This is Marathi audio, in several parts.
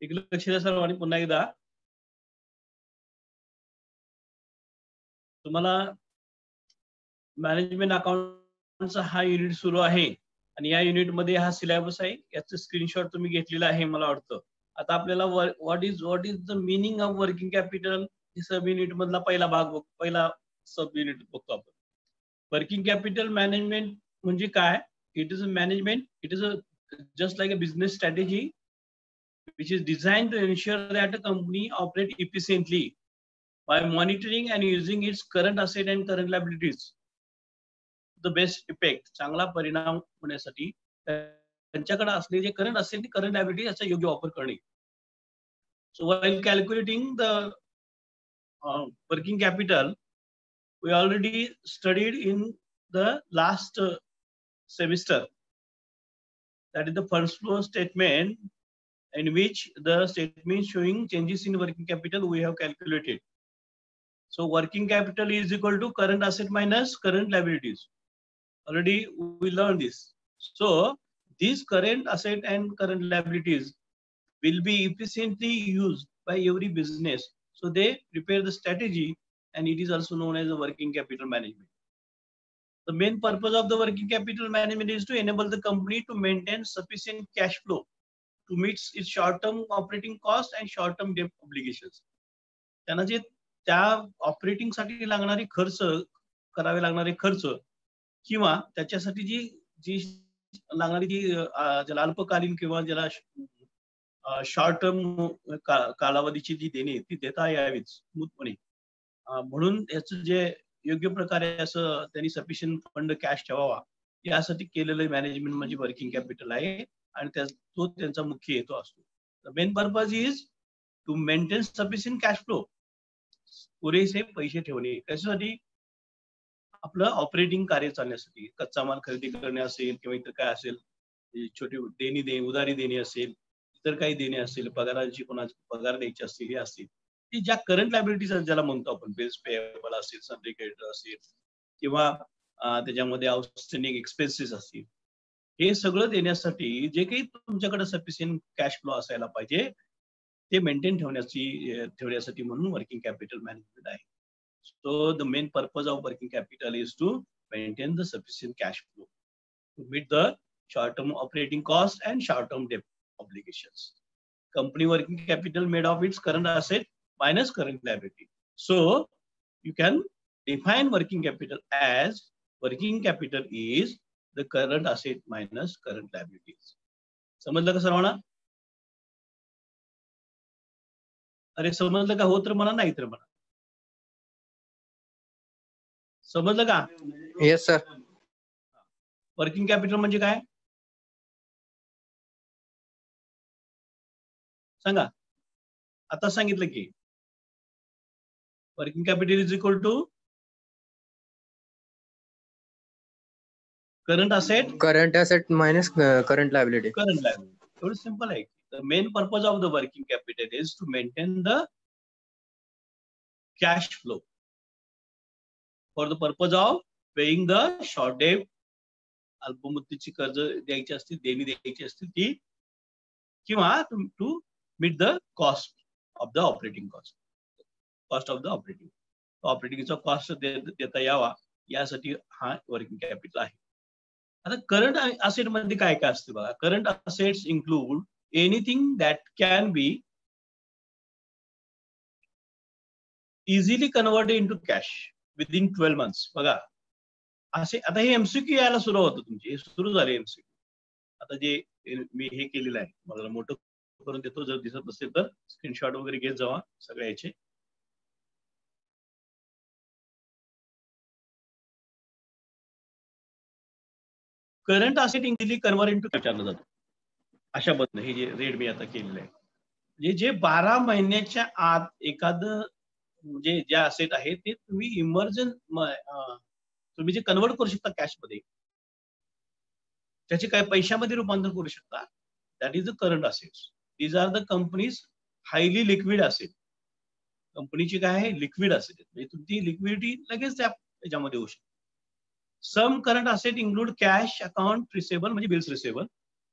एक लक्ष द्या सर्वांनी पुन्हा एकदा. तुम्हाला मॅनेजमेंट अकाउंटचा हा युनिट सुरू आहे आणि या युनिट मध्ये हा सिलेबस आहे. याचं स्क्रीनशॉट तुम्ही घेतलेला आहे मला वाटतं. आता आपल्याला what is the meaning of working capital sub unit मधला पहिला सब युनिट बघतो आपण. वर्किंग कॅपिटल मॅनेजमेंट म्हणजे काय? It is a management, it is a just like a business strategy which is designed to ensure that a company operates efficiently by monitoring and using its current asset and current liabilities. The best effect, चांगला परिणाम होण्यासाठी त्यांच्याकडे असलेले जे करंट असेल करंट लायबिलिटी याचा योग्य वापर करणे. So while calculating the working capital, we already studied in the last semester. That is the first flow statement, in which the statement showing changes in working capital we have calculated. So working capital is equal to current asset minus current liabilities. Already we learned this. So these current asset and current liabilities will be efficiently used by every business. So they prepare the strategy, and it is also known as the working capital management. The main purpose of the working capital management is to enable the company to maintain sufficient cash flow to meet its short-term operating costs and short-term debt obligations. त्यांना जे त्या ऑपरेटिंग साठी लागणारे खर्च करावे लागणारे खर्च किंवा त्याच्यासाठी जी लागणारी ज्याला अल्पकालीन किंवा ज्याला शॉर्ट टर्म कालावधीची जी देणी ती देता यावीत स्मूथपणे, म्हणून याचं जे योग्य प्रकारे असं त्यांनी सफिशियंट फंड कॅश ठेवावा यासाठी केलेलं मॅनेजमेंट म्हणजे वर्किंग कॅपिटल आहे आणि तो त्यांचा मुख्य हेतू असतो. The main purpose is to maintain sufficient cash flow, पुरेसे पैसे ठेवणे. कशासाठी? आपलं ऑपरेटिंग कार्य चालण्यासाठी, कच्चा माल खरेदी करणे असेल किंवा इतर काय असेल, छोटी उधारी देणी असेल, इतर काही देणे असेल, पगाराची कोणाची पगार द्यायची असतील हे असतील, की ज्या करंट लायबिलिटीज ज्याला म्हणतो आपण, बिल्स पेएबल असेल, सनरी क्रेडिटर असेल किंवा त्याच्यामध्ये आउटस्टँडिंग एक्सपेन्सेस असतील, हे सगळं देण्यासाठी जे काही तुमच्याकडे सफिशियंट कॅश फ्लो असायला पाहिजे ते मेंटेन ठेवण्यासाठी म्हणून वर्किंग कॅपिटल मॅनेजमेंट आहे. So the main purpose of working capital is to maintain the sufficient cash flow to meet the short-term operating costs and short-term debt obligations. Company working capital made of its current asset minus current liability. So you can define working capital as working capital is the current asset minus current liabilities. समजलं का सर्वांना? अरे समजलं का? हो तर म्हणा, नाही तर म्हणा. समजलं का? Yes sir. वर्किंग कॅपिटल म्हणजे काय सांगा? आता सांगितलं की working capital is equal to current asset minus current liability. एवढं सिंपल आहे. The main purpose of the working capital is to maintain the cash flow for the purpose of paying the short debt, अल्पमुदतीची कर्ज द्यायची असतील, देणी द्यायची असतील ती, किंवा to meet the cost of the operating ऑपरेटिंगचा कॉस्ट देता यावा यासाठी हा वर्किंग कॅपिटल आहे. आता करंट असेट मध्ये काय काय असते बघा. Current assets include anything that can be easily converted into cash within 12 months. बघा असे आता हे एमसीक्यू यायला सुरू होतं तुमचे, हे सुरू झाले एमसीक्यू. आता जे मी हे केलेलं आहे मला मोठं करून देतो, जर दिसत नसेल तर स्क्रीनशॉट वगैरे घेत जावा सगळ्या याचे. Current asset easily convert into विचारलं जातं अशा पद्धतीने. हे जे रेड मी आता केलेलं आहे, जे 12 महिन्याच्या आत एखादं म्हणजे जे असेट आहे ते तुम्ही तुम्ही जे कन्वर्ट करू शकता कॅश मध्ये, त्याचे काय पैशामध्ये रूपांतर करू शकता. That is the current assets. These are the companies highly liquid asset. कंपनीची काय आहे? Liquid asset. म्हणजे तुमची लिक्विडिटी लगेच त्याच्यामध्ये होऊ शकते. Some current asset include cash account receivable म्हणजे बिल्स रिसेबल,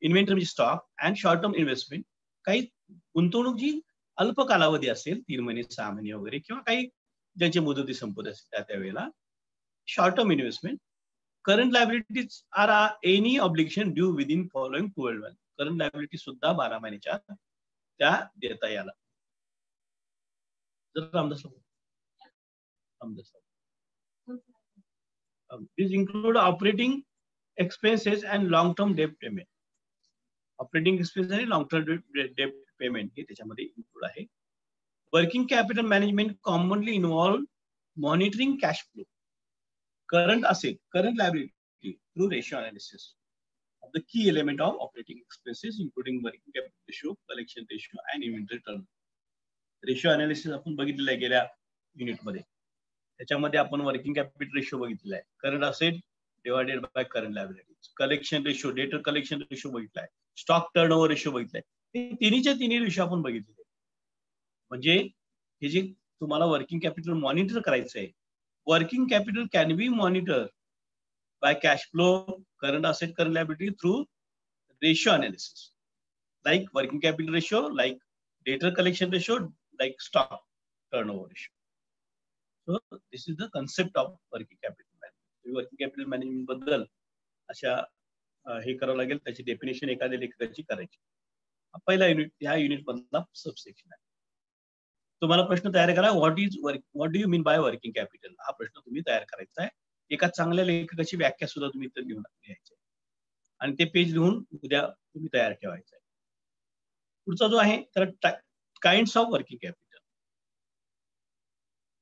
इन्व्हेंटरी म्हणजे stock, and short term investment. काही गुंतवणूक जी अल्प कालावधी असेल 3 महिने 6 महिने वगैरे किंवा काही ज्यांची मुदती संपत असेल त्यावेळेला short term investment. Current liabilities are any obligation due within following 12 month. Current liability सुद्धा 12 महिन्याच्या त्या देता याला. जर Ramdas these include operating expenses and long term debt payment. Operating expense आणि लॉंग टर्म डेट पेमेंट हे त्याच्यामध्ये इन्क्लूड आहे. Working capital management commonly involve monitoring cash flow, current asset, current liability through ratio analysis of the key element of operating expenses including working capital ratio, collection ratio and inventory turn. Ratio analysis आपण बघितलेलं आहे गेल्या युनिटमध्ये. त्याच्यामध्ये आपण वर्किंग कॅपिटल रेशियो बघितलेला आहे, current asset divided by current liabilities, collection ratio, डेटर कलेक्शन रेशियो बघितलाय, स्टॉक टर्नओव्हर रेशियो बघितलाय. हे तिन्हीच्या तिन्ही रेशियो आपण बघितलेले. म्हणजे हे जे तुम्हाला वर्किंग कॅपिटल मॉनिटर करायचं आहे, working capital can be monitor by cash flow, current asset, current liability through ratio analysis, like working capital ratio, like debtor collection ratio, like stock turnover ratio. So this is the concept of working capital management. Working capital management बद्दल अशा हे करावं लागेल, त्याची डेफिनेशन एखाद्या लेखकाची करायची. पहिला युनिट, ह्या युनिट मधला सबसेक्शन आहे. तुम्हाला प्रश्न तयार करा, what do you mean by working capital, हा प्रश्न तुम्ही तयार करायचा आहे. एका चांगल्या लेखकाची व्याख्या सुद्धा तुम्ही इथं लिहून घ्यायची आणि ते पेज लिहून उद्या तुम्ही तयार ठेवायचं आहे. पुढचा जो आहे तर kinds of working capital.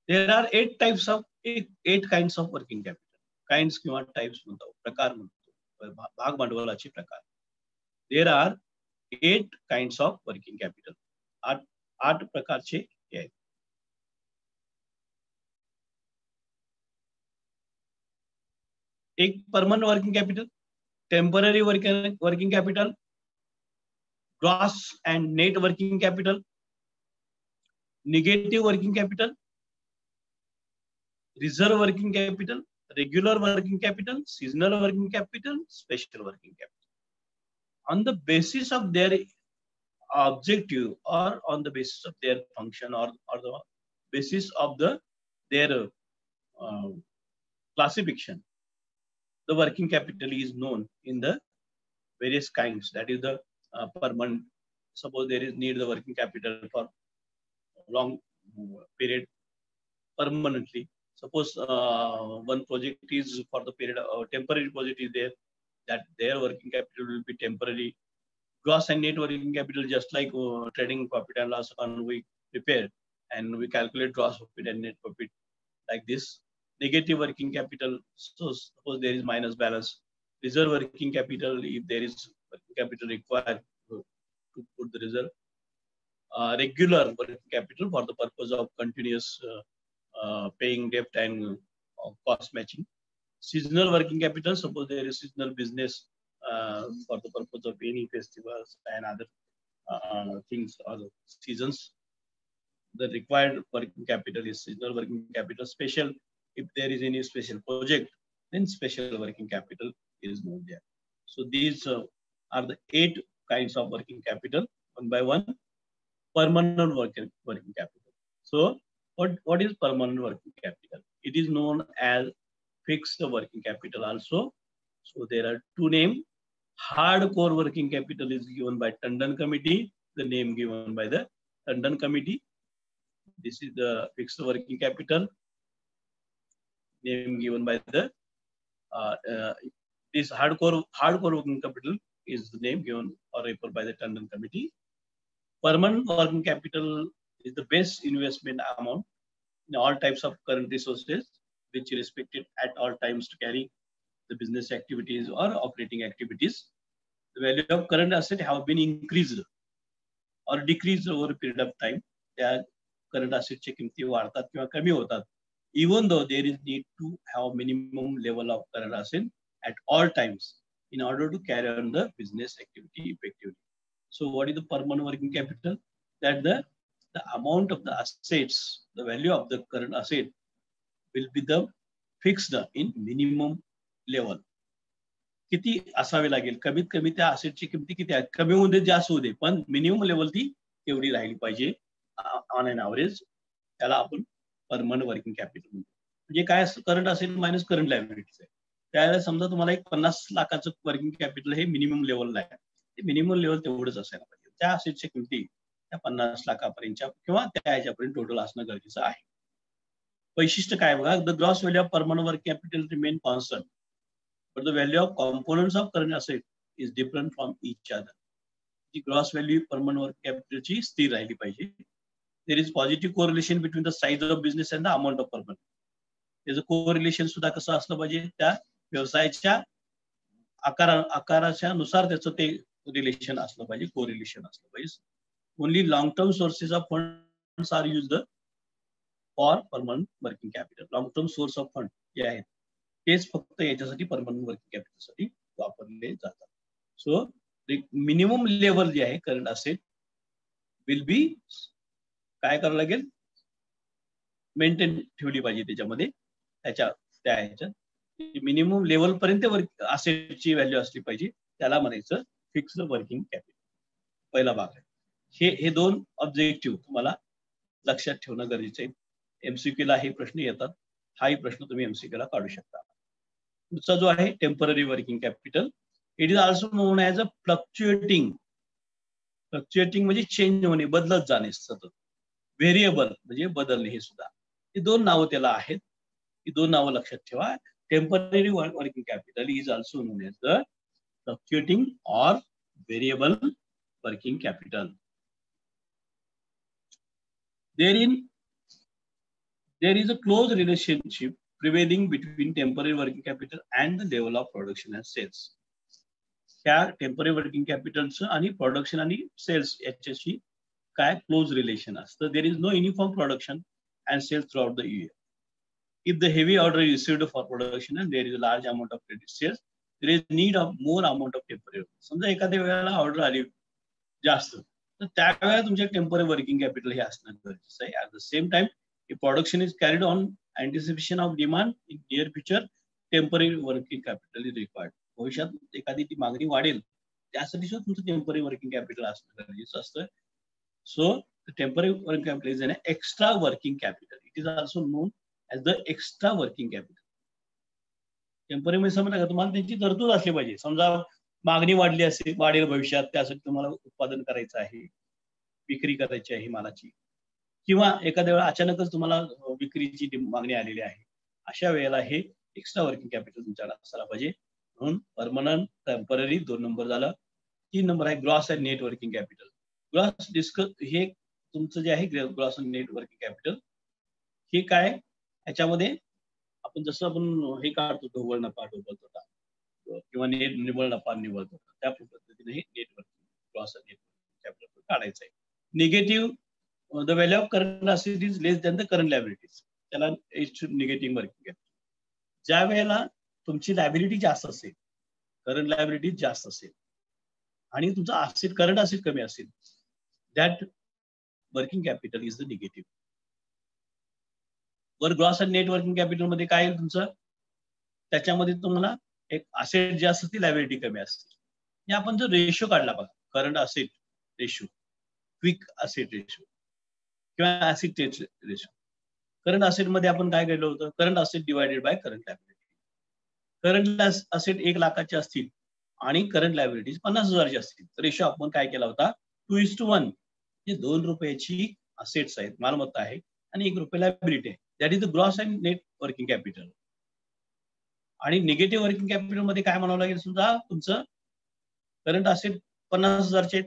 There are 8 types of 8 kinds of working capital. Kinds किंवा टाइप्स म्हणतो, प्रकार म्हणतो, भाग भांडवलाचे प्रकार. There are 8 kinds of working capital. 8 प्रकारचे हे आहेत. एक permanent working capital, temporary working capital, gross end net working capital, negative working capital, reserve working capital, regular working capital, seasonal working capital, special working capital. On the basis of their objective or on the basis of their function or the basis of their classification, the working capital is known in the various kinds. That is the permanent. Suppose there is need the working capital for long period permanently. Suppose one project is for the period, temporary project is there, that their working capital will be temporary. Gross and net working capital, just like trading profit and loss account we prepare and we calculate gross profit and net profit like this. Negative working capital, so suppose there is minus balance. Reserve working capital, if there is working capital required to put the reserve. Regular working capital for the purpose of continuous paying debt and cost matching. Seasonal working capital, suppose there is seasonal business for the purpose of any festivals and other things or seasons. The required working capital is seasonal working capital. Special, if there is any special project, then special working capital is moved there. So these are the 8 kinds of working capital, one by one. Permanent working capital. So what is permanent working capital? It is known as fixed working capital also. So there are 2 names. Hardcore working capital is given by Tandon Committee, the name given by the Tandon Committee. This is the fixed working capital, name given by the this hardcore working capital is the name given or referred by the Tandon Committee. Permanent working capital is the best investment amount in all types of current resources, which is respected at all times to carry the business activities or operating activities. The value of current asset have been increased or decreased over a period of time. त्या current asset ची किमती वाढतात किंवा कमी होतात. Even though there is need to have minimum level of current asset at all times in order to carry on the business activity effectively. So what is the permanent working capital? That the amount of the assets, the value of the current asset will be the fixed in minimum level. किती असावे लागेल, कमीत कमी त्या असेटची किमती किती आहे, कमी होऊ दे जास्त होऊ दे, पण मिनिमम लेवल ती तेवढी राहिली पाहिजे ऑन एन ॲव्हरेज. त्याला आपण परमनंट वर्किंग कॅपिटल म्हणतो. म्हणजे काय असतं, current asset minus current liabilities आहे. त्यावेळेला समजा तुम्हाला एक 50 लाखाचं वर्किंग कॅपिटल हे मिनिमम लेवलला आहे, ते मिनिमम लेवल तेवढंच असायला पाहिजे. त्या असेटच्या किमती त्या 50 लाखापर्यंतच्या किंवा त्या ह्याच्यापर्यंत टोटल असणं गरजेचं आहे. वैशिष्ट्य काय बघा, the gross value of permanent working capital remain constant, but the value of components of current asset is different from each other. ती ग्रॉस व्हॅल्यू परमनंट वर्किंग कॅपिटलची स्थिर राहिली पाहिजे. There is positive correlation between the size of business and the amount of permanent. त्याचं कोरिलेशन सुद्धा कसं असलं पाहिजे, त्या व्यवसायाच्या आकाराच्या नुसार त्याचं ते रिलेशन असलं पाहिजे, कोरिलेशन असलं पाहिजे. Only long term sources of funds are used for permanent working capital. Long term source of fund जे आहेत तेच फक्त याच्यासाठी परमनंट वर्किंग कॅपिटलसाठी वापरले जातात. सो मिनिमम लेवल जे आहे करंट असेट विल बी काय करावं लागेल, मेंटेन ठेवली पाहिजे त्याच्यामध्ये, त्या ह्याच्यात मिनिमम लेवल पर्यंत असेटची व्हॅल्यू असली पाहिजे, त्याला म्हणायचं फिक्स्ड वर्किंग कॅपिटल. पहिला भाग आहे. हे दोन ऑब्जेक्टिव्ह तुम्हाला लक्षात ठेवणं गरजेचं आहे. MCQ ला हे प्रश्न येतात, हाही प्रश्न तुम्ही MCQ ला काढू शकता. पुढचा जो आहे temporary working capital, it is also non as a fluctuating. Fluctuating म्हणजे चेंज होणे, बदलत जाणे सतत. व्हेरिएबल म्हणजे बदलणे, हे सुद्धा. ही दोन नावं त्याला आहेत. ही दोन नावं लक्षात ठेवा. Temporary working capital is also non as the fluctuating or variable working capital. There is a close relationship prevailing between temporary working capital and the level of production and sales. ह्या टेम्पररी वर्किंग कॅपिटलचं आणि प्रोडक्शन आणि सेल्स याच्याशी काय क्लोज रिलेशन असतं. There is no uniform production and sales throughout the year. If the heavy order is received for production and there is a large amount of credit sales, there is need of more amount of temporary. समजा एखाद्या वेळेला ऑर्डर आली जास्त, तर त्यावेळेला तुमच्या टेम्पररी वर्किंग कॅपिटल हे असणं गरजेचं आहे. At the same time if production is carried on anticipation of demand in near future, temporary working capital is required. भविष्यात एखादी ती मागणी वाढेल, त्यासाठी सुद्धा तुमचं टेम्पररी वर्किंग कॅपिटल असणं गरजेचं असतं. So temporary working capital is an extra working capital. It is also non as the extra working capital. Temporary म्हणजे समजा तुम्हाला त्यांची तरतूद असली पाहिजे. समजा मागणी वाढली असेल, वाढेल भविष्यात, त्यासाठी तुम्हाला उत्पादन करायचं आहे, विक्री करायची आहे मालाची, किंवा एखाद्या वेळा अचानकच तुम्हाला विक्रीची मागणी आलेली आहे, अशा वेळेला हे एक्स्ट्रा वर्किंग कॅपिटल तुमच्याकडे असायला पाहिजे. म्हणून परमनंट, टेम्पररी 2 नंबर झालं. 3 नंबर आहे gross and net working capital. Gross हे तुमचं जे आहे gross and net working capital, हे काय, ह्याच्यामध्ये आपण जसं आपण हे काढतो, ढोबळ नफा ढोबळ तोटा, किंवा निव्वळ नफा निव्वळ तोटा, त्या पद्धतीने हे net working, gross and net working capital काढायचं आहे. Negative, the value of current asset is less than the current liabilities, त्याला निगेटिव्ह वर्किंग कॅपिटल. ज्या वेळेला तुमची लायबिलिटी जास्त असेल, करंट लायबिलिटी जास्त असेल, आणि तुमचं असेट, करंट असेट कमी असेल, that working capital is the negative. वर gross and net working capital मध्ये काय येईल तुमचं, त्याच्यामध्ये तुम्हाला एक असेट जे असते ती लायबिलिटी कमी असते. हे आपण जो रेशो काढला बघा, current asset ratio, quick asset ratio किंवा ऍसिड रेशो. करंट असेट मध्ये आपण काय केलं होतं, current asset divided by current liability. Current asset 1 लाखाचे असतील आणि करंट लायबिलिटीज 50,000ची असतील, तर रेशो आपण काय केला होता, 2:1. हे 2 रुपयाची असेट्स आहेत, मालमत्ता आहे, आणि 1 रुपये लायबिलिटी आहे. That is the gross and net working capital. आणि निगेटिव्ह वर्किंग कॅपिटल मध्ये काय म्हणावं लागेल, समजा तुमचं करंट असेट 50,000चे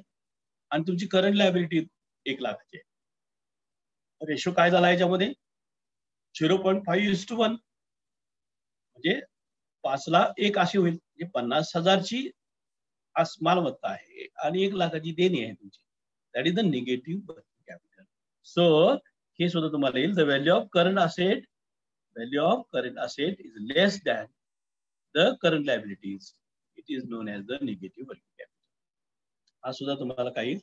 आणि तुमची करंट लायबिलिटी 1 लाखाची आहे. रेशो काय झाला याच्यामध्ये, 0.5:1, म्हणजे 5ला 1 अशी होईल. म्हणजे 50,000ची मालमत्ता आहे आणि 1 लाखाची देणी आहे तुमची. That is the negative working capital. So हे सुद्धा तुम्हाला येईल, the value of current asset, value of current asset is less than the current liabilities, it is non as the negative working capital. हा सुद्धा तुम्हाला काही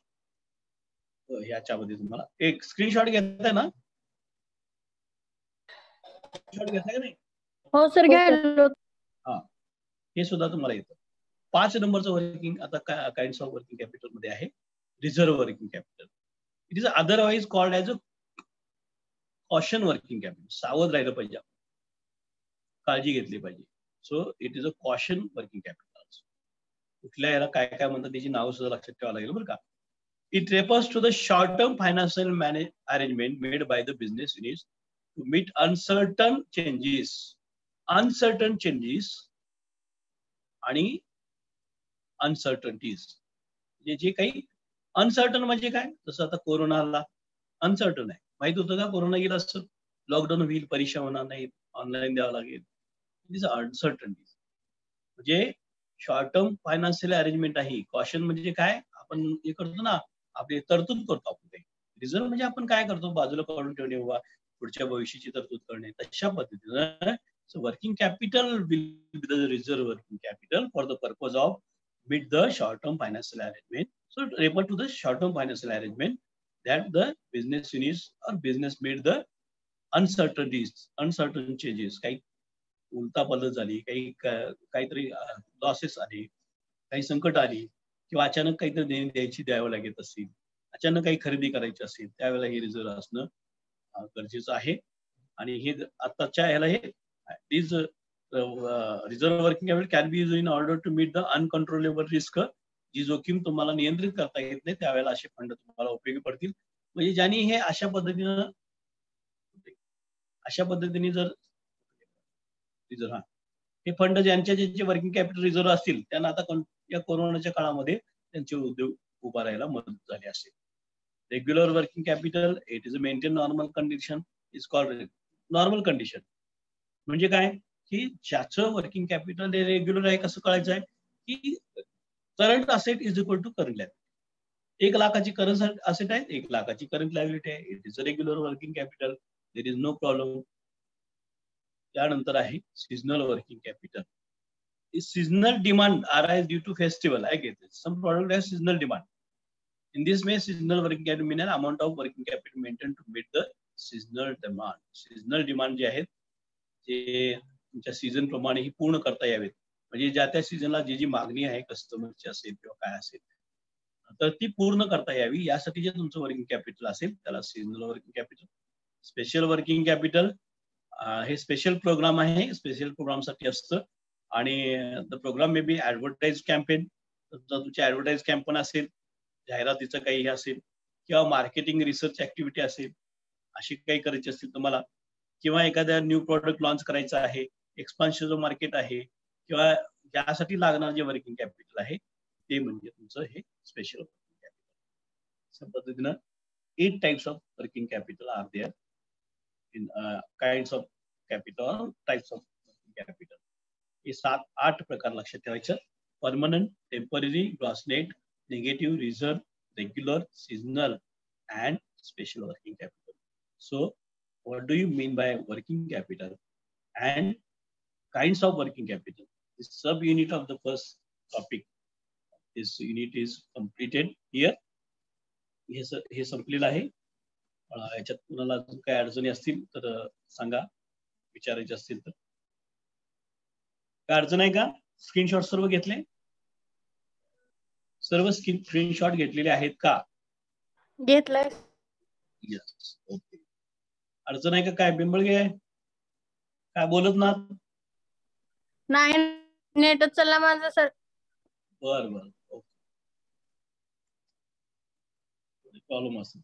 ह्याच्यामध्ये तुम्हाला एक स्क्रीनशॉट घेताय ना, स्क्रीनशॉट घेताय का नाही? हो सर, घ्यायलो. हा, हे सुद्धा तुम्हाला येतं. 5 नंबरचं वर्किंग, आता काइंड्स ऑफ वर्किंग कॅपिटल मध्ये आहे reserve working capital. It is otherwise called as a caution working capital. सावध राहिलं पाहिजे, काळजी घेतली पाहिजे. So it is a caution working capital. कुठल्या याला काय काय म्हणतात त्याची नावं सुद्धा लक्षात ठेवावं लागेल बरं का. It refers to the short term financial arrangement made by the business units to meet uncertain changes. Uncertain changes आणि अनसर्टनिटीज, जे काही अनसर्टन म्हणजे काय, जसं आता कोरोनाला अनसर्टन आहे, माहित होतं का कोरोना येईल असं, लॉकडाऊन होईल, परीक्षा होणार नाहीत, ऑनलाईन द्यावं लागेल. It is uncertainties. म्हणजे शॉर्ट टर्म फायनान्शियल अरेंजमेंट आहे. कॉशन म्हणजे काय, आपण हे करतो ना, आपली तरतूद करतो आपण काही. रिझर्व म्हणजे आपण काय करतो, बाजूला काढून ठेवणे वा पुढच्या भविष्याची तरतूद करणे, तशा पद्धतीनं working capital will be the reserve working capital for the purpose of meet the short-term financial arrangement. So it refer to the short-term financial arrangement that the business units or business made the uncertainties, uncertain changes. काही उलतापालट झाली, काहीतरी लॉसेस आले, काही संकट आली, किंवा अचानक काहीतरी द्यावं लागत असेल, अचानक काही खरेदी करायची असेल, त्यावेळेला हे रिझर्व असणं गरजेचं आहे. आणि हे आताच्या ह्याला हे is reserve working capital can be use in order to meet the uncontrollable risk. जी जोखीम तुम्हाला नियंत्रित करता येत नाही, त्यावेळेला असे फंड तुम्हाला उपयोगी पडतील. म्हणजे ज्यांनी हे अशा पद्धतीने जर रिझर्व हे फंड ज्यांचे वर्किंग कॅपिटल रिझर्व असतील, त्यांना आता या कोरोनाच्या काळामध्ये त्यांचे उद्योग उभा राहायला मदत झाली असेल. Regular working capital it is a maintain normal condition, is called normal condition. म्हणजे काय की ज्याचं वर्किंग कॅपिटल हे रेग्युलर आहे, कसं कळायचं आहे की current asset is equal to current liability. 1 लाखाची करंट असेट आहे, 1 लाखाची करंट लायबिलिटी आहे. It is a regular working capital, there is no problem. त्यानंतर आहे seasonal working capital. Seasonal demand arise due to festival. I get it. Some product has seasonal demand. In this way, seasonal working capital mean an amount of working capital maintained to meet the seasonal demand. Seasonal demand जे आहेत ते तुमच्या सीझन प्रमाणे ही पूर्ण करता यावेत. म्हणजे ज्या त्या सीझनला जी मागणी आहे कस्टमरची असेल किंवा काय असेल, तर ती पूर्ण करता यावी यासाठी जे तुमचं वर्किंग कॅपिटल असेल त्याला seasonal working capital. Special working capital हे स्पेशल प्रोग्राम आहे, स्पेशल प्रोग्रामसाठी असतं. आणि the programme may be advertise campaign. तुमची ऍडव्हर्टाइज कॅम्पेन असेल, जाहिरातीचं काही हे असेल, किंवा मार्केटिंग रिसर्च ऍक्टिव्हिटी असेल, अशी काही करायची असतील तुम्हाला, किंवा एखाद्या न्यू प्रॉडक्ट लॉन्च करायचं आहे, एक्सपान्शन मार्केट आहे, किंवा यासाठी लागणार जे वर्किंग कॅपिटल आहे ते म्हणजे तुमचं हे स्पेशल वर्किंग कॅपिटल. अशा पद्धतीनं 8 types of working capital are there in kinds of capital, types of working capital. हे 7-8 प्रकार लक्षात ठेवायचं. Permanent, temporary, gross net, negative, reserve, regular, seasonal, and special working capital. So what do you mean by working capital and kinds of working capital? This sub-unit of the first topic, this unit is completed here. हे संपलेलं आहे. याच्यात कुणाला अजून काही अडचणी असतील तर सांगा, विचारायचे असतील तर. काय अडचण आहे का? स्क्रीनशॉट सर्व घेतले? सर्व स्क्रीनशॉट घेतलेले आहेत का? घेतलंय. Yes, okay. अडचण आहे का? काय बिंबळगे आहे? काय बोलत ना? नाही, नेटच चालला माझं सर. बर, ओके. प्रॉब्लेम असेल.